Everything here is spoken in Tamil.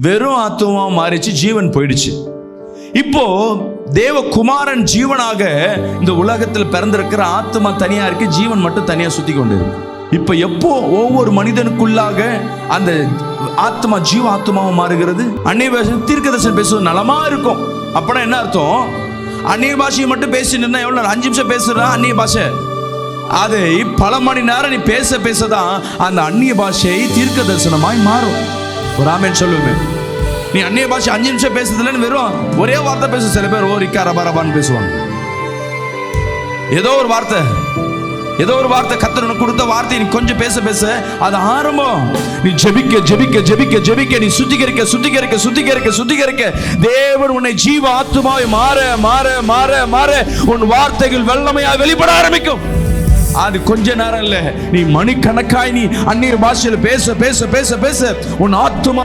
வெறும் ஆத்துமா மாறிச்சு, ஜீவன் போயிடுச்சு. இப்போ தேவகுமாரன் ஜீவனாக இந்த உலகத்தில் பிறந்திருக்கிற ஆத்மா தனியா இருக்கு, ஜீவன் மட்டும் தனியா சுத்தி கொண்டு இருக்கு. இப்ப எப்போ ஒவ்வொரு மனிதனுக்குள்ளாக அந்த ஆத்மா ஜீவ ஆத்மாவை மாறுகிறது? அந்நிய பாஷை தீர்க்கதரிசனம் பேசுவது நலமா இருக்கும். அப்படின்னா என்ன அர்த்தம்? அந்நிய பாஷையை மட்டும் பேசினா எவ்வளவு 5 நிமிஷம் பேசுறா அந்நிய பாஷை, அதை பல மணி நேரம் நீ பேசதான் அந்த அந்நிய பாஷை தீர்க்க தரிசனமாய் மாறும். ஒரு ஆமென் சொல்லுவேன். நீ அந்நிய பாஷை 5 நிமிஷம் பேசுறதுலன்னு வெறும் ஒரே வார்த்தை பேச, சில பேர் ஓ ரிக்கா ரபாரபான்னு பேசுவாங்க. ஏதோ ஒரு வார்த்தை கர்த்தர் கொடுத்த வார்த்தை நீ கொஞ்சம் பேச அது ஆரம்பம். நீ ஜெபிக்க நீ சுத்திகரிக்க தேவன் உன்னை ஜீவ ஆத்துமாவை மாற உன் வார்த்தைகள் வல்லமையா வெளிப்பட ஆரம்பிக்கும். அது கொஞ்ச நேரம் இல்ல, நீ மணிக்கணக்காய் நீ அந்நிய பாஷையில பேச உன் ஆத்துமா